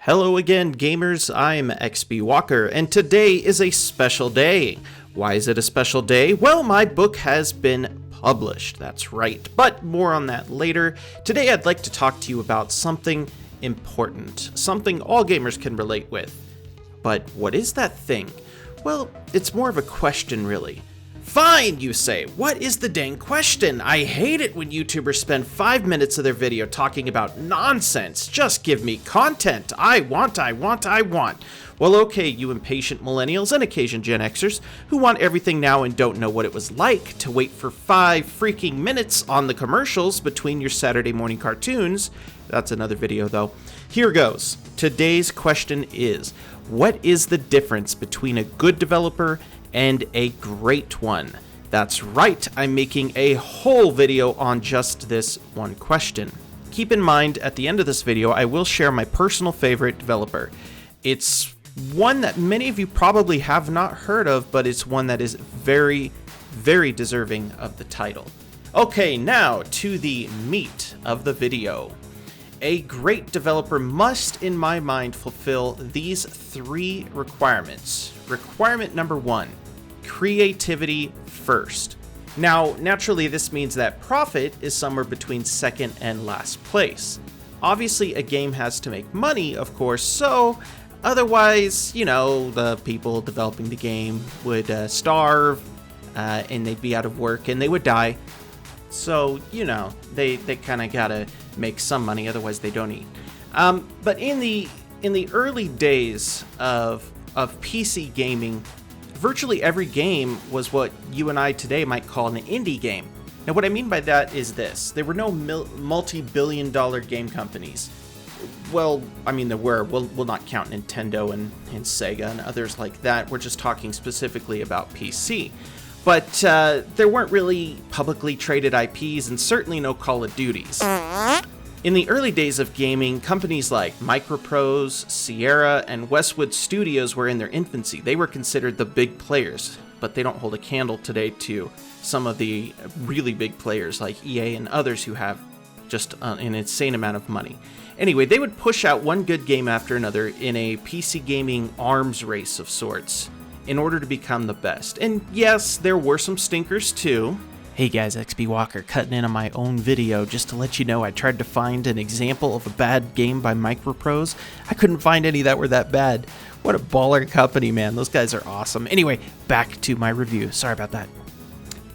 Hello again, gamers. I'm XB Walker, and today is a special day. Why is it a special day? Well, my book has been published, that's right, but more on that later. Today I'd like to talk to you about something important, something all gamers can relate with. But what is that thing? Well, it's more of a question, really. Fine, you say. What is the dang question? I hate it when YouTubers spend 5 minutes of their video talking about nonsense. Just give me content. I want. Well, okay, you impatient millennials and occasion Gen Xers who want everything now and don't know what it was like to wait for 5 freaking minutes on the commercials between your Saturday morning cartoons. That's another video, though. Here goes. Today's question is, what is the difference between a good developer and a great one? That's right, I'm making a whole video on just this one question. Keep in mind, at the end of this video, I will share my personal favorite developer. It's one that many of you probably have not heard of, but it's one that is very, very deserving of the title. Okay, now to the meat of the video. A great developer must, in my mind, fulfill these 3 requirements. Requirement number 1, creativity first. Now, naturally, this means that profit is somewhere between second and last place. Obviously, a game has to make money, of course, so otherwise, the people developing the game would starve, and they'd be out of work, and they would die. So, they kind of gotta make some money, otherwise they don't eat. But in the early days of PC gaming, virtually every game was what you and I today might call an indie game. Now, what I mean by that is this. There were no multi-billion-dollar game companies. Well, I mean, there were. We'll not count Nintendo and Sega and others like that. We're just talking specifically about PC. But there weren't really publicly traded IPs and certainly no Call of Duties. In the early days of gaming, companies like Microprose, Sierra, and Westwood Studios were in their infancy. They were considered the big players, but they don't hold a candle today to some of the really big players like EA and others who have just an insane amount of money. Anyway, they would push out one good game after another in a PC gaming arms race of sorts in order to become the best. And yes, there were some stinkers too. Hey guys, XB Walker cutting in on my own video just to let you know I tried to find an example of a bad game by Microprose. I couldn't find any that were that bad. What a baller company, man. Those guys are awesome. Anyway, back to my review. Sorry about that.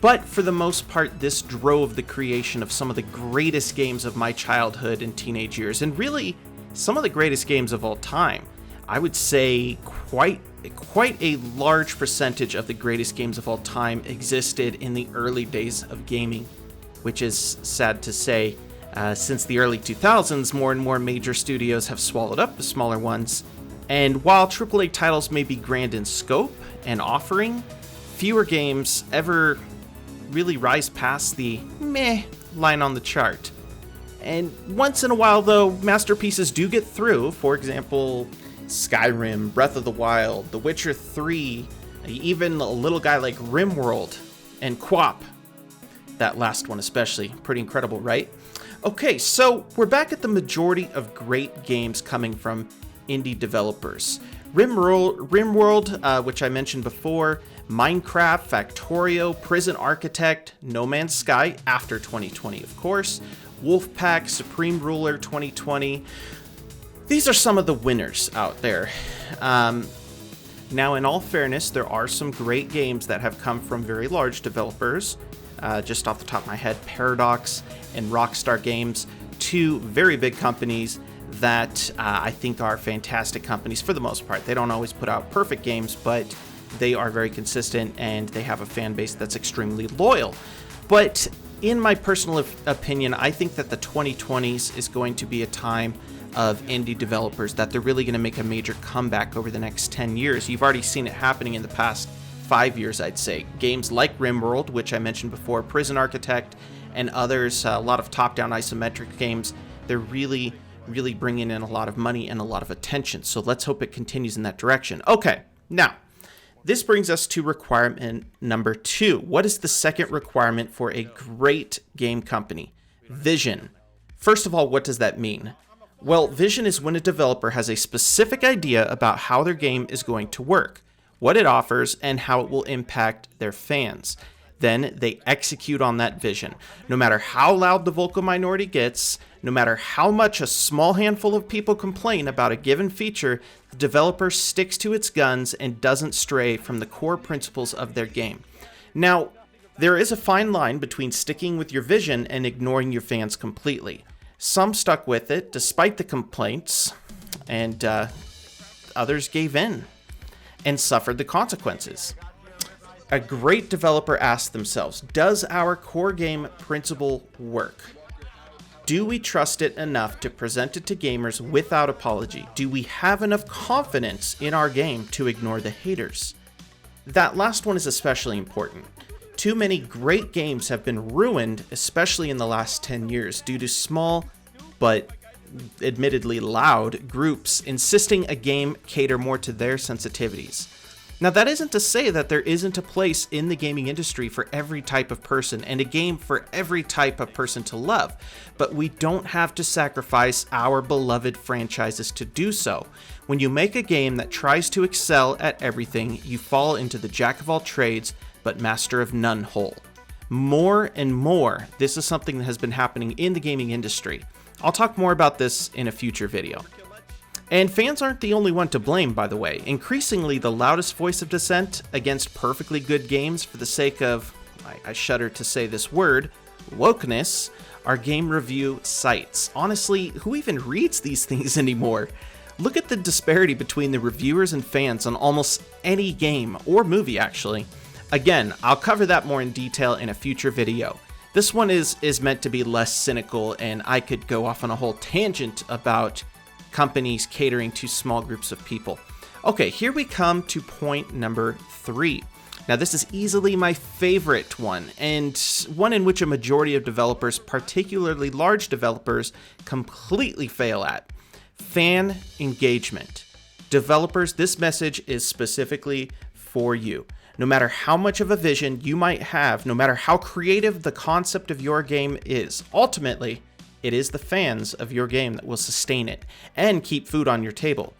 But for the most part, this drove the creation of some of the greatest games of my childhood and teenage years, and really some of the greatest games of all time. I would say quite a large percentage of the greatest games of all time existed in the early days of gaming, which is sad to say. Since the early 2000s, more and more major studios have swallowed up the smaller ones, and while AAA titles may be grand in scope and offering, fewer games ever really rise past the meh line on the chart. And once in a while, though, masterpieces do get through. For example, Skyrim, Breath of the Wild, The Witcher 3, even a little guy like RimWorld and QWOP. That last one especially. Pretty incredible, right? Okay, so we're back at the majority of great games coming from indie developers. RimWorld, which I mentioned before, Minecraft, Factorio, Prison Architect, No Man's Sky, after 2020, of course, Wolfpack, Supreme Ruler 2020. These are some of the winners out there. Now, in all fairness, there are some great games that have come from very large developers. Just off the top of my head, Paradox and Rockstar Games, 2 very big companies that I think are fantastic companies for the most part. They don't always put out perfect games, but they are very consistent and they have a fan base that's extremely loyal. But in my personal opinion, I think that the 2020s is going to be a time of indie developers, that they're really going to make a major comeback over the next 10 years. You've already seen it happening in the past 5 years, I'd say. Games like RimWorld, which I mentioned before, Prison Architect, and others, a lot of top-down isometric games, they're really bringing in a lot of money and a lot of attention. So let's hope it continues in that direction. Okay, now, this brings us to requirement number 2. What is the second requirement for a great game company? Vision. First of all, what does that mean? Well, vision is when a developer has a specific idea about how their game is going to work, what it offers, and how it will impact their fans. Then they execute on that vision. No matter how loud the vocal minority gets, no matter how much a small handful of people complain about a given feature, the developer sticks to its guns and doesn't stray from the core principles of their game. Now, there is a fine line between sticking with your vision and ignoring your fans completely. Some stuck with it despite the complaints, and others gave in and suffered the consequences. A great developer asks themselves, does our core game principle work? Do we trust it enough to present it to gamers without apology? Do we have enough confidence in our game to ignore the haters? That last one is especially important. Too many great games have been ruined, especially in the last 10 years, due to small, but admittedly loud, groups insisting a game cater more to their sensitivities. Now, that isn't to say that there isn't a place in the gaming industry for every type of person and a game for every type of person to love, but we don't have to sacrifice our beloved franchises to do so. When you make a game that tries to excel at everything, you fall into the jack of all trades, but master of none hole. More and more, this is something that has been happening in the gaming industry. I'll talk more about this in a future video. And fans aren't the only one to blame, by the way. Increasingly, the loudest voice of dissent against perfectly good games for the sake of, I shudder to say this word, wokeness, are game review sites. Honestly, who even reads these things anymore? Look at the disparity between the reviewers and fans on almost any game, or movie actually. Again, I'll cover that more in detail in a future video. This one is meant to be less cynical, and I could go off on a whole tangent about companies catering to small groups of people. Okay, here we come to point number 3. Now, this is easily my favorite one, and one in which a majority of developers, particularly large developers, completely fail at. Fan engagement. Developers, this message is specifically for you. No matter how much of a vision you might have, no matter how creative the concept of your game is, ultimately, it is the fans of your game that will sustain it and keep food on your table.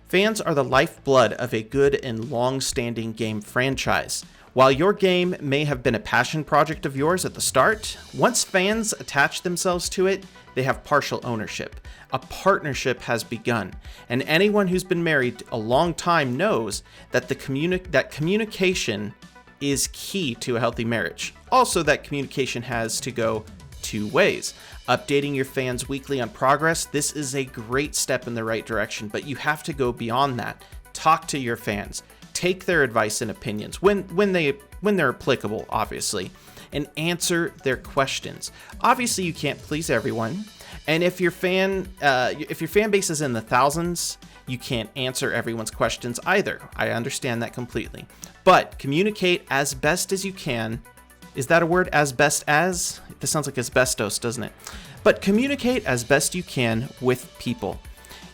Fans are the lifeblood of a good and long-standing game franchise. While your game may have been a passion project of yours at the start, once fans attach themselves to it, they have partial ownership. A partnership has begun, and anyone who's been married a long time knows that that communication is key to a healthy marriage. Also, that communication has to go 2 ways. Updating your fans weekly on progress, this is a great step in the right direction, but you have to go beyond that. Talk to your fans. Take their advice and opinions when they're applicable, obviously, and answer their questions. Obviously, you can't please everyone, and if your fan base is in the thousands, you can't answer everyone's questions either. I understand that completely, but communicate as best as you can. Is that a word, as best as? This sounds like asbestos, doesn't it? But communicate as best you can with people.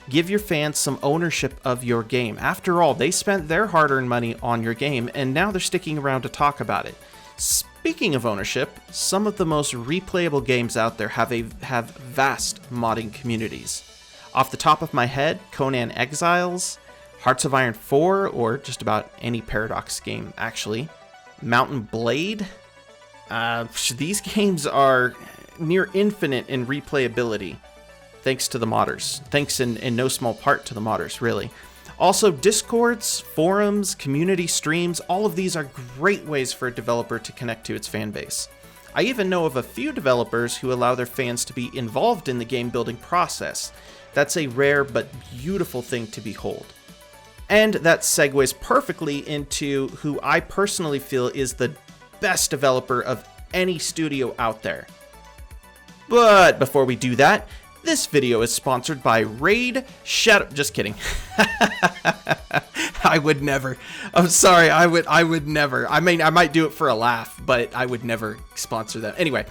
Give your fans some ownership of your game. After all, they spent their hard-earned money on your game, and now they're sticking around to talk about it. Speaking of ownership, some of the most replayable games out there have vast modding communities. Off the top of my head, Conan Exiles, Hearts of Iron 4, or just about any Paradox game, actually. Mountain Blade. These games are near infinite in replayability, thanks to the modders. Thanks in no small part to the modders, really. Also, Discords, forums, community streams, all of these are great ways for a developer to connect to its fan base. I even know of a few developers who allow their fans to be involved in the game building process. That's a rare but beautiful thing to behold. And that segues perfectly into who I personally feel is the best developer of any studio out there. But before we do that, this video is sponsored by Raid Shadow. Just kidding. I would never. I'm sorry. I would never. I mean, I might do it for a laugh, but I would never sponsor them. Anyway,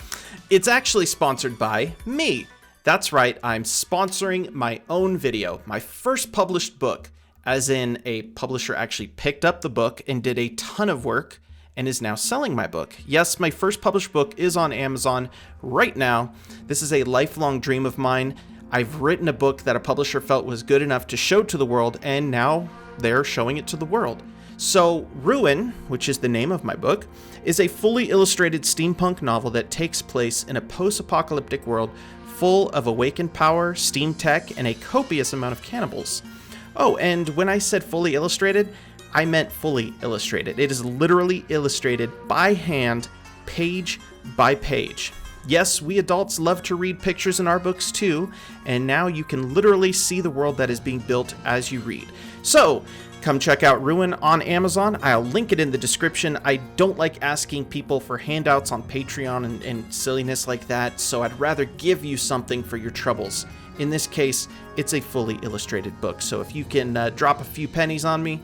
it's actually sponsored by me. That's right. I'm sponsoring my own video, my first published book, as in a publisher actually picked up the book and did a ton of work and is now selling my book. Yes, my first published book is on Amazon right now. This is a lifelong dream of mine. I've written a book that a publisher felt was good enough to show to the world, and now they're showing it to the world. So Ruin, which is the name of my book, is a fully illustrated steampunk novel that takes place in a post-apocalyptic world full of awakened power, steam tech, and a copious amount of cannibals. Oh, and when I said fully illustrated, I meant fully illustrated. It is literally illustrated by hand, page by page. Yes, we adults love to read pictures in our books too, and now you can literally see the world that is being built as you read. So, come check out Ruin on Amazon. I'll link it in the description. I don't like asking people for handouts on Patreon and silliness like that, so I'd rather give you something for your troubles. In this case, it's a fully illustrated book, so if you can drop a few pennies on me,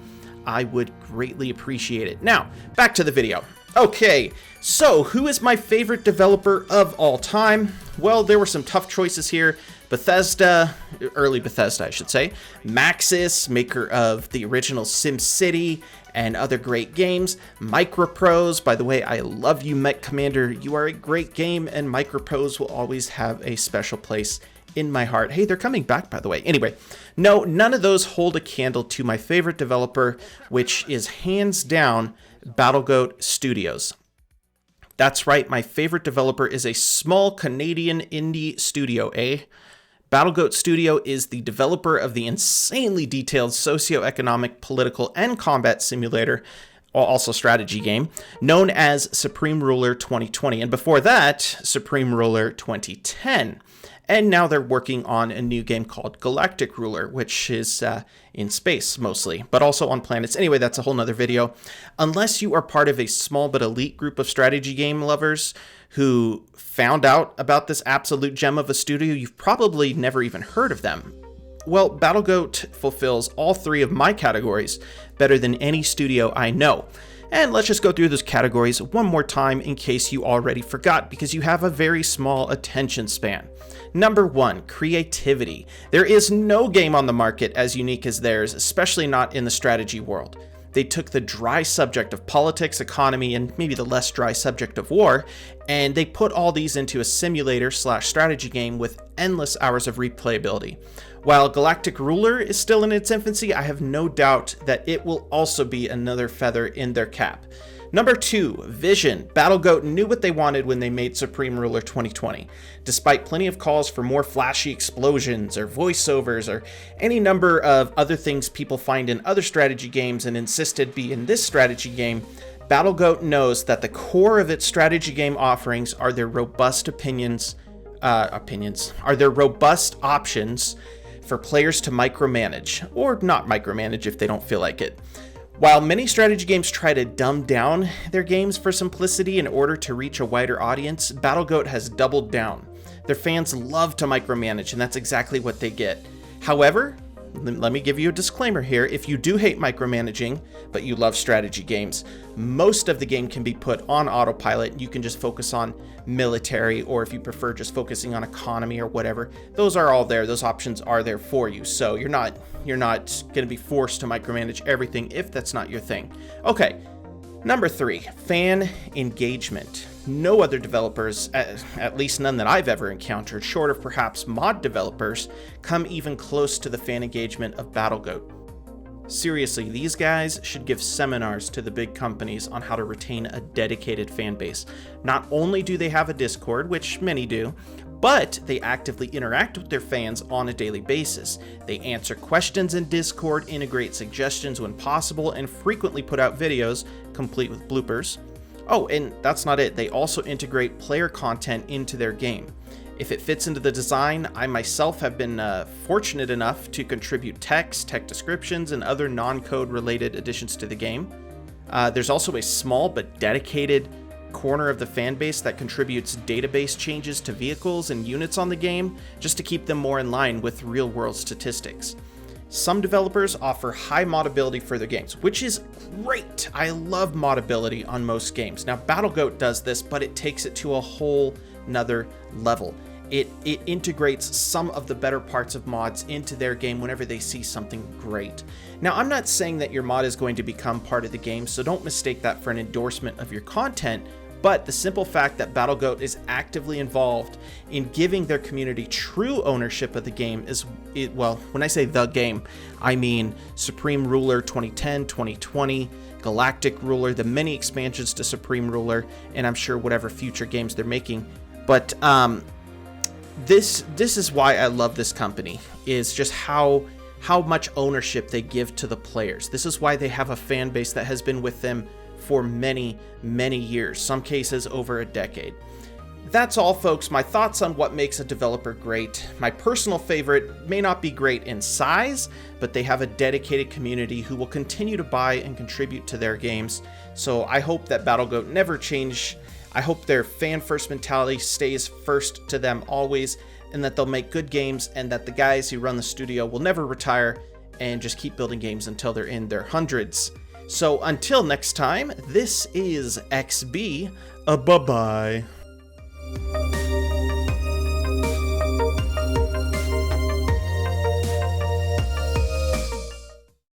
I would greatly appreciate it. Now, back to the video. Okay, so who is my favorite developer of all time? Well, there were some tough choices here. Bethesda, early Bethesda, I should say. Maxis, maker of the original SimCity and other great games. Microprose, by the way, I love you, Mech Commander. You are a great game, and Microprose will always have a special place in my heart. Hey, they're coming back, by the way. Anyway, no, none of those hold a candle to my favorite developer, which is hands down Battlegoat Studios. That's right, my favorite developer is a small Canadian indie studio, Battlegoat Studio is the developer of the insanely detailed socioeconomic, political, and combat simulator, also strategy game, known as Supreme Ruler 2020, and before that, Supreme Ruler 2010. And now they're working on a new game called Galactic Ruler, which is in space mostly, but also on planets. Anyway, that's a whole nother video. Unless you are part of a small but elite group of strategy game lovers who found out about this absolute gem of a studio, you've probably never even heard of them. Well, Battlegoat fulfills all three of my categories better than any studio I know. And let's just go through those categories one more time in case you already forgot, because you have a very small attention span. Number 1, creativity. There is no game on the market as unique as theirs, especially not in the strategy world. They took the dry subject of politics, economy, and maybe the less dry subject of war, and they put all these into a simulator/strategy game with endless hours of replayability. While Galactic Ruler is still in its infancy, I have no doubt that it will also be another feather in their cap. Number 2, vision. Battlegoat knew what they wanted when they made Supreme Ruler 2020. Despite plenty of calls for more flashy explosions or voiceovers or any number of other things people find in other strategy games and insisted be in this strategy game, Battlegoat knows that the core of its strategy game offerings are their robust options for players to micromanage, or not micromanage if they don't feel like it. While many strategy games try to dumb down their games for simplicity in order to reach a wider audience, Battlegoat has doubled down. Their fans love to micromanage, and that's exactly what they get. However, let me give you a disclaimer here. If you do hate micromanaging, but you love strategy games, most of the game can be put on autopilot. You can just focus on military, or if you prefer just focusing on economy or whatever, those are all there. Those options are there for you. So you're not going to be forced to micromanage everything if that's not your thing. Okay, number 3, fan engagement. No other developers, at least none that I've ever encountered, short of perhaps mod developers, come even close to the fan engagement of Battlegoat. Seriously, these guys should give seminars to the big companies on how to retain a dedicated fan base. Not only do they have a Discord, which many do, but they actively interact with their fans on a daily basis. They answer questions in Discord, integrate suggestions when possible, and frequently put out videos, complete with bloopers. Oh, and that's not it. They also integrate player content into their game. If it fits into the design, I myself have been fortunate enough to contribute text, tech descriptions, and other non-code related additions to the game. There's also a small but dedicated corner of the fan base that contributes database changes to vehicles and units on the game, just to keep them more in line with real-world statistics. Some developers offer high modability for their games, which is great. I love modability on most games. Now, Battlegoat does this, but it takes it to a whole nother level. It integrates some of the better parts of mods into their game whenever they see something great. Now, I'm not saying that your mod is going to become part of the game, so don't mistake that for an endorsement of your content, But the simple fact that Battlegoat is actively involved in giving their community true ownership of the game well, when I say the game, I mean Supreme Ruler 2010, 2020, Galactic Ruler, the many expansions to Supreme Ruler, and I'm sure whatever future games they're making. But this is why I love this company, is just how much ownership they give to the players. This is why they have a fan base that has been with them for many, many years, some cases over a decade. That's all, folks. My thoughts on what makes a developer great. My personal favorite may not be great in size, but they have a dedicated community who will continue to buy and contribute to their games. So I hope that Battlegoat never change. I hope their fan-first mentality stays first to them always, and that they'll make good games, and that the guys who run the studio will never retire and just keep building games until they're in their hundreds. So until next time, this is XB. Bye-bye.